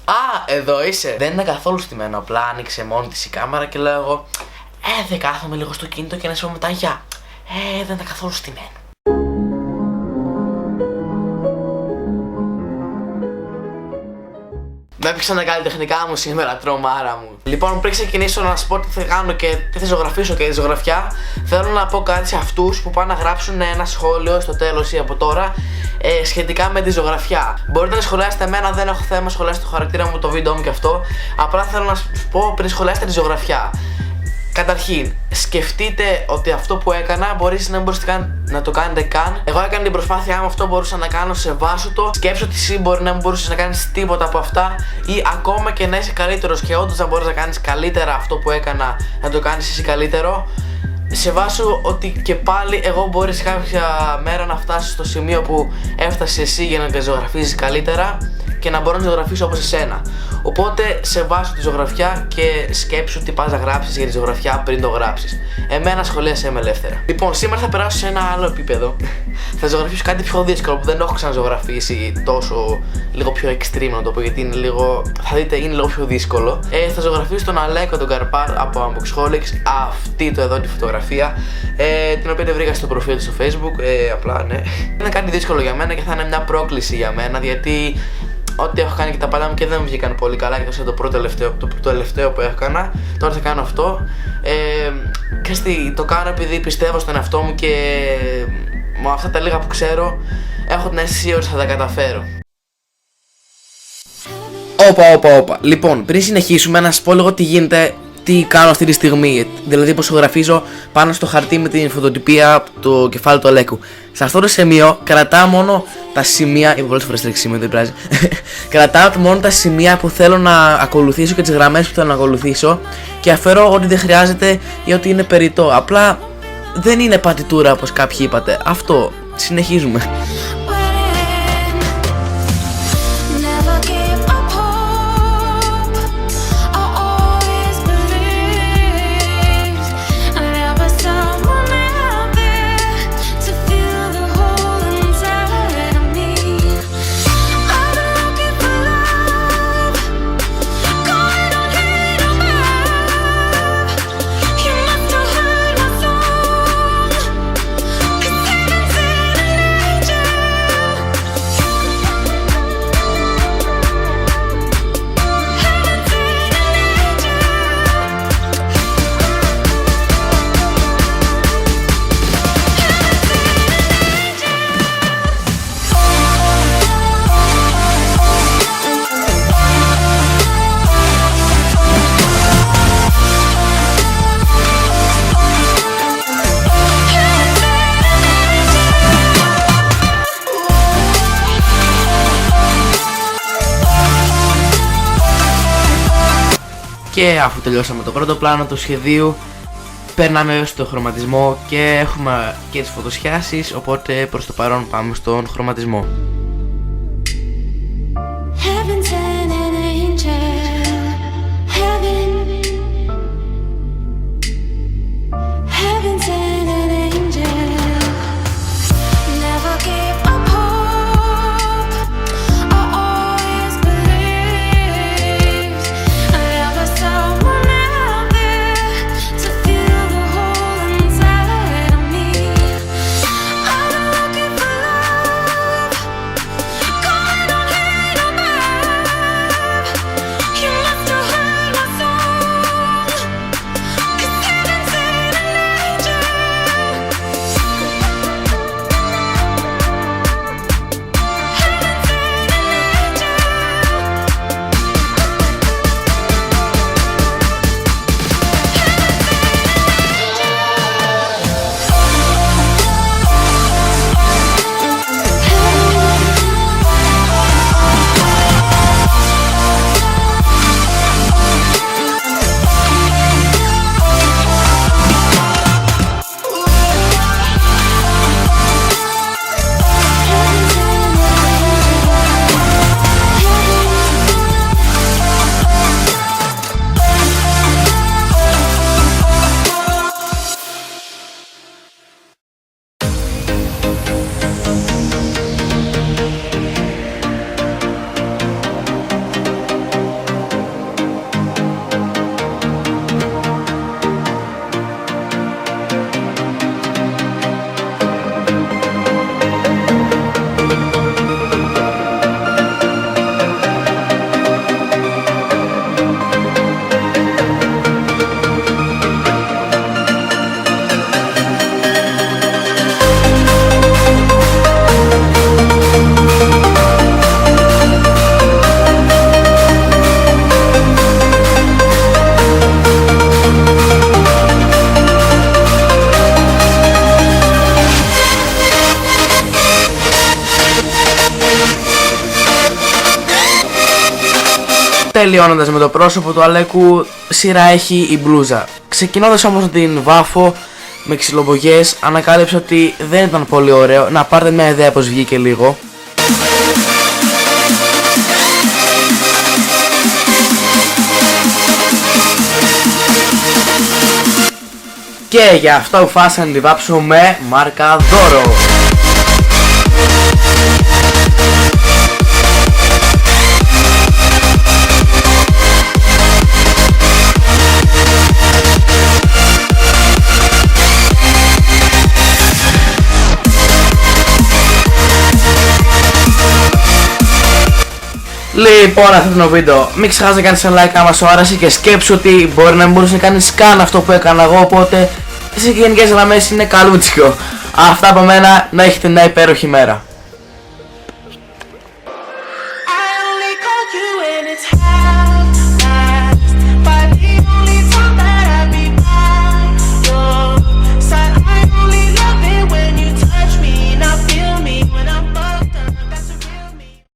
Α, εδώ είσαι. Δεν είναι καθόλου στημένο. Απλά άνοιξε μόνη της η κάμερα και λέω εγώ, δεν κάθομαι λίγο στο κινητό και να σου πω μετά γεια. Δεν είναι καθόλου στημένο. Με έπαιξαν τα καλλιτεχνικά μου σήμερα, τρομάρα μου. Λοιπόν, πριν ξεκινήσω να σας πω τι θα κάνω και τι θα ζωγραφίσω και τη ζωγραφιά, θέλω να πω κάτι σε αυτούς που πάνε να γράψουν ένα σχόλιο στο τέλος ή από τώρα σχετικά με τη ζωγραφιά. Μπορείτε να σχολιάσετε εμένα, δεν έχω θέμα, σχολιάστε το χαρακτήρα μου, το βίντεο μου και αυτό. Απλά θέλω να σας πω πριν σχολιάσετε τη ζωγραφιά. Καταρχήν, σκεφτείτε ότι αυτό που έκανα μπορείς να μην μπορείτε να το κάνετε καν. Εγώ έκανα την προσπάθειά μου, αυτό μπορούσα να κάνω, σεβάσου το. Σκέψου ότι εσύ μπορεί να μην μπορούσες να κάνεις τίποτα από αυτά, ή ακόμα και να είσαι καλύτερος και όντως να μπορείς να κάνεις καλύτερα αυτό που έκανα, να το κάνεις εσύ καλύτερο. Σεβάσου ότι και πάλι εγώ μπορείς κάποια μέρα να φτάσεις στο σημείο που έφτασες εσύ για να τη ζωγραφίζεις καλύτερα και να μπορώ να ζωγραφίσω όπως εσένα. Οπότε σεβάσου τη ζωγραφιά και σκέψου τι πας να γράψεις για τη ζωγραφιά πριν το γράψεις. Εμένα σχολίασέ με ελεύθερα. Λοιπόν, σήμερα θα περάσω σε ένα άλλο επίπεδο. Θα ζωγραφίσω κάτι πιο δύσκολο που δεν έχω ξαναζωγραφίσει τόσο, λίγο πιο extreme να το πω, γιατί είναι λίγο, θα δείτε, είναι λίγο πιο δύσκολο. Θα ζωγραφίσω τον Αλέκο τον Καρπάρ από Unboxholics, αυτή το εδώ τη φωτογραφία, την οποία την βρήκα στο προφίλ του στο Facebook, απλά ναι. Είναι κάτι δύσκολο για μένα και θα είναι μια πρόκληση για μένα, γιατί ό,τι έχω κάνει και τα παλιά μου και δεν μου βγήκαν πολύ καλά, και το τελευταίο που έκανα, τώρα θα κάνω αυτό. Το κάνω επειδή πιστεύω στον εαυτό μου και με αυτά τα λίγα που ξέρω έχω την αίσθηση ότι θα τα καταφέρω. Όπα. Λοιπόν, πριν συνεχίσουμε να σας πω λίγο τι γίνεται, τι κάνω αυτή τη στιγμή. Δηλαδή πως ζωγραφίζω πάνω στο χαρτί με την φωτοτυπία το κεφάλι του Αλέκου. Σε αυτό το σημείο κρατάω μόνο τα σημεία. Είπα πολλές φορές τρίξη σημείο, δεν πειράζει. Κρατάω μόνο τα σημεία που θέλω να ακολουθήσω και τις γραμμές που θέλω να ακολουθήσω, και αφαιρώ ό,τι δεν χρειάζεται ή ό,τι είναι περιττό. Απλά δεν είναι πατητούρα όπως κάποιοι είπατε. Αυτό. Συνεχίζουμε. Και αφού τελειώσαμε το πρώτο πλάνο του σχεδίου, περνάμε στο χρωματισμό και έχουμε και τις φωτοσιάσεις, οπότε προς το παρόν πάμε στον χρωματισμό. Τελειώνοντας με το πρόσωπο του Αλέκου, σειρά έχει η μπλούζα. Ξεκινώντας όμως να την βάφω με ξυλομπογιές, ανακάλυψα ότι δεν ήταν πολύ ωραίο. Να πάρετε μια ιδέα πως βγήκε λίγο. Και για αυτό αποφάσισα να τη βάψω με μάρκα Δώρο. Λοιπόν, αυτό το βίντεο, μην ξεχάσεις να κάνεις ένα like άμα σου άρεσε και σκέψου ότι μπορεί να μην μπορείς να κάνεις καν αυτό που έκανα εγώ, οπότε σε γενικές γραμμές είναι καλούτσικο. Αυτά από μένα, να έχετε μια υπέροχη μέρα.